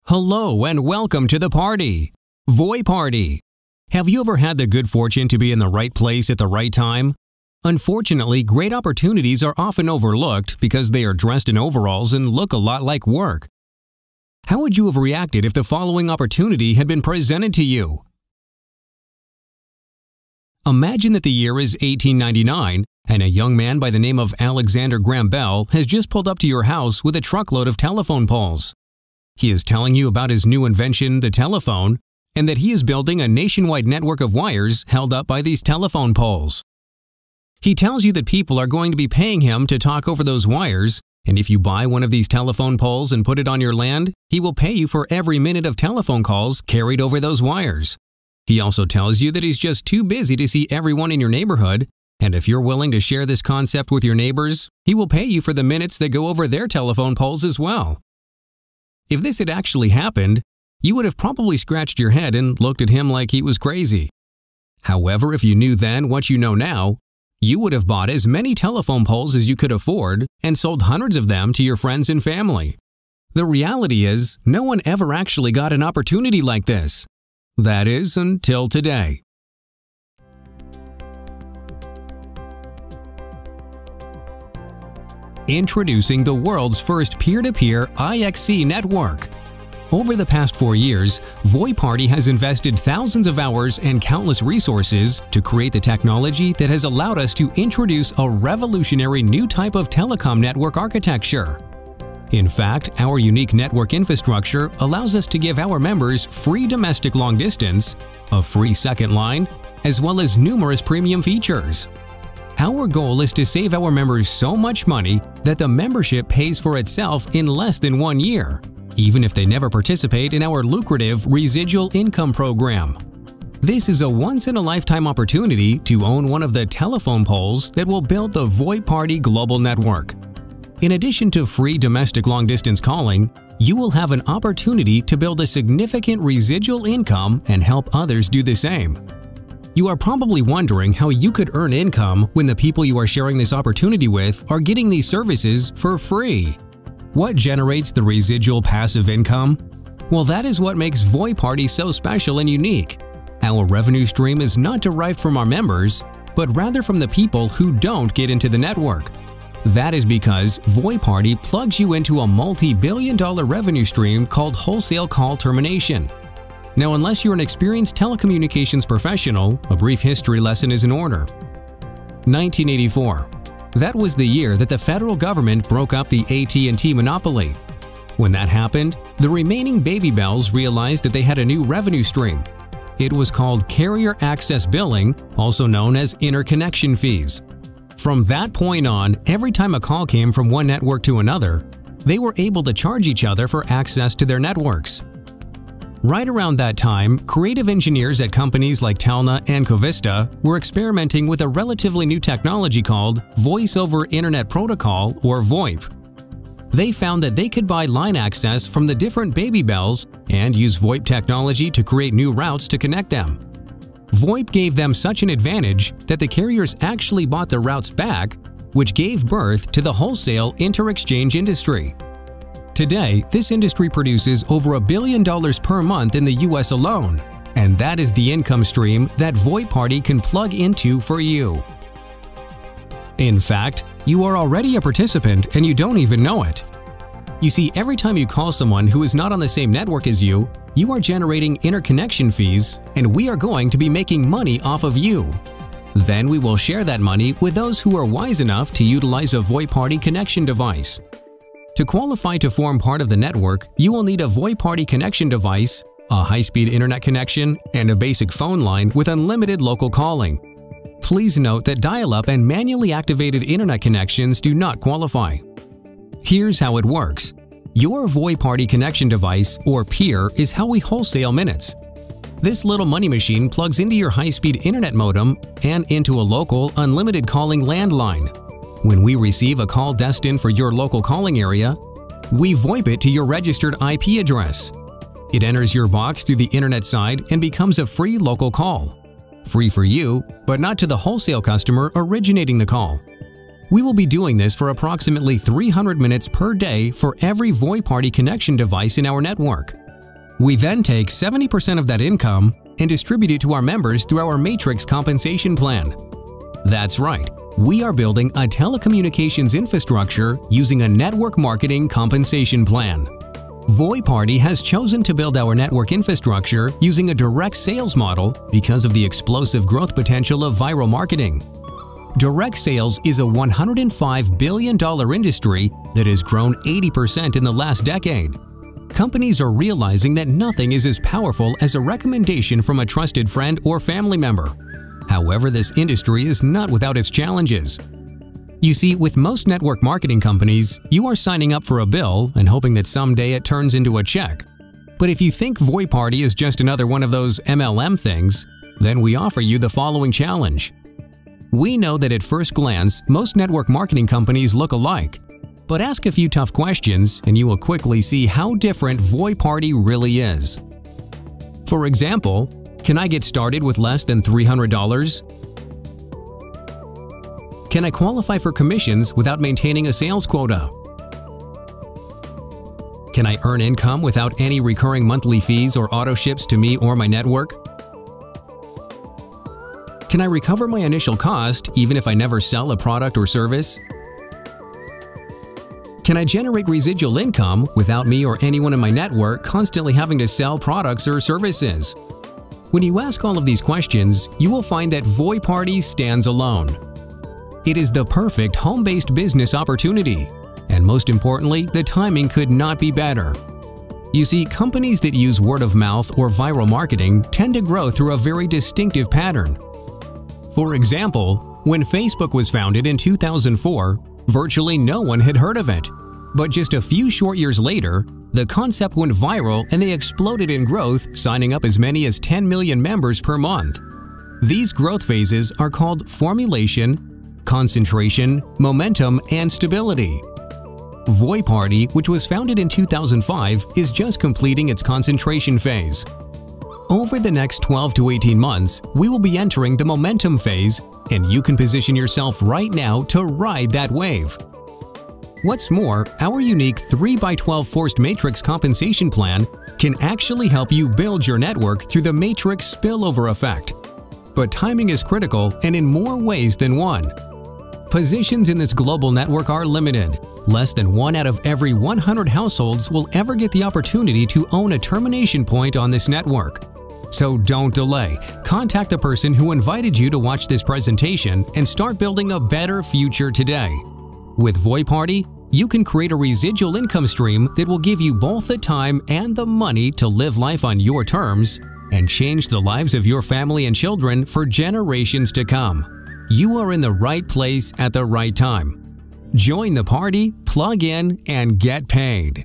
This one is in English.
Hello and welcome to the party. VOiParty. Have you ever had the good fortune to be in the right place at the right time? Unfortunately, great opportunities are often overlooked because they are dressed in overalls and look a lot like work. How would you have reacted if the following opportunity had been presented to you? Imagine that the year is 1899 and a young man by the name of Alexander Graham Bell has just pulled up to your house with a truckload of telephone poles. He is telling you about his new invention, the telephone, and that he is building a nationwide network of wires held up by these telephone poles. He tells you that people are going to be paying him to talk over those wires, and if you buy one of these telephone poles and put it on your land, he will pay you for every minute of telephone calls carried over those wires. He also tells you that he's just too busy to see everyone in your neighborhood, and if you're willing to share this concept with your neighbors, he will pay you for the minutes that go over their telephone poles as well. If this had actually happened, you would have probably scratched your head and looked at him like he was crazy. However, if you knew then what you know now, you would have bought as many telephone poles as you could afford and sold hundreds of them to your friends and family. The reality is, no one ever actually got an opportunity like this. That is, until today. Introducing the world's first peer-to-peer IXC network. Over the past 4 years, VOiParty has invested thousands of hours and countless resources to create the technology that has allowed us to introduce a revolutionary new type of telecom network architecture. In fact, our unique network infrastructure allows us to give our members free domestic long distance, a free second line, as well as numerous premium features. Our goal is to save our members so much money that the membership pays for itself in less than 1 year, even if they never participate in our lucrative residual income program. This is a once-in-a-lifetime opportunity to own one of the telephone poles that will build the VOiParty global network. In addition to free domestic long-distance calling, you will have an opportunity to build a significant residual income and help others do the same. You are probably wondering how you could earn income when the people you are sharing this opportunity with are getting these services for free. What generates the residual passive income? Well, that is what makes VOiParty so special and unique. Our revenue stream is not derived from our members, but rather from the people who don't get into the network. That is because VOiParty plugs you into a multi-billion-dollar revenue stream called wholesale call termination. Now, unless you're an experienced telecommunications professional, a brief history lesson is in order. 1984. That was the year that the federal government broke up the AT&T monopoly. When that happened, the remaining baby bells realized that they had a new revenue stream. It was called carrier access billing, also known as interconnection fees. From that point on, every time a call came from one network to another, they were able to charge each other for access to their networks. Right around that time, creative engineers at companies like Telna and Covista were experimenting with a relatively new technology called Voice over Internet Protocol, or VoIP. They found that they could buy line access from the different baby bells and use VoIP technology to create new routes to connect them. VoIP gave them such an advantage that the carriers actually bought the routes back, which gave birth to the wholesale inter-exchange industry. Today, this industry produces over $1 billion per month in the US alone, and that is the income stream that VOiParty can plug into for you. In fact, you are already a participant and you don't even know it. You see, every time you call someone who is not on the same network as you, you are generating interconnection fees, and we are going to be making money off of you. Then we will share that money with those who are wise enough to utilize a VOiParty connection device. To qualify to form part of the network, you will need a VOiParty connection device, a high-speed internet connection, and a basic phone line with unlimited local calling. Please note that dial-up and manually activated internet connections do not qualify. Here's how it works. Your VOiParty connection device, or peer, is how we wholesale minutes. This little money machine plugs into your high-speed internet modem and into a local, unlimited calling landline. When we receive a call destined for your local calling area, we VoIP it to your registered IP address. It enters your box through the internet side and becomes a free local call. Free for you, but not to the wholesale customer originating the call. We will be doing this for approximately 300 minutes per day for every VOiParty connection device in our network. We then take 70% of that income and distribute it to our members through our Matrix compensation plan. That's right, we are building a telecommunications infrastructure using a network marketing compensation plan. VOiParty has chosen to build our network infrastructure using a direct sales model because of the explosive growth potential of viral marketing. Direct sales is a $105 billion industry that has grown 80% in the last decade. Companies are realizing that nothing is as powerful as a recommendation from a trusted friend or family member. However, this industry is not without its challenges. You see, with most network marketing companies, you are signing up for a bill and hoping that someday it turns into a check. But if you think VOiParty is just another one of those MLM things, then we offer you the following challenge. We know that at first glance, most network marketing companies look alike. But ask a few tough questions and you will quickly see how different VOiParty really is. For example, can I get started with less than $300? Can I qualify for commissions without maintaining a sales quota? Can I earn income without any recurring monthly fees or auto ships to me or my network? Can I recover my initial cost even if I never sell a product or service? Can I generate residual income without me or anyone in my network constantly having to sell products or services? When you ask all of these questions, you will find that VOiParty stands alone. It is the perfect home-based business opportunity, and most importantly, the timing could not be better. You see, companies that use word of mouth or viral marketing tend to grow through a very distinctive pattern. For example, when Facebook was founded in 2004, virtually no one had heard of it. But just a few short years later, the concept went viral and they exploded in growth, signing up as many as 10 million members per month. These growth phases are called formulation, concentration, momentum, and stability. VOiParty, which was founded in 2005, is just completing its concentration phase. Over the next 12 to 18 months, we will be entering the momentum phase, and you can position yourself right now to ride that wave. What's more, our unique 3x12 forced matrix compensation plan can actually help you build your network through the matrix spillover effect. But timing is critical and in more ways than one. Positions in this global network are limited. Less than 1 out of every 100 households will ever get the opportunity to own a termination point on this network. So don't delay. Contact the person who invited you to watch this presentation and start building a better future today. With VOiParty, you can create a residual income stream that will give you both the time and the money to live life on your terms and change the lives of your family and children for generations to come. You are in the right place at the right time. Join the party, plug in, and get paid.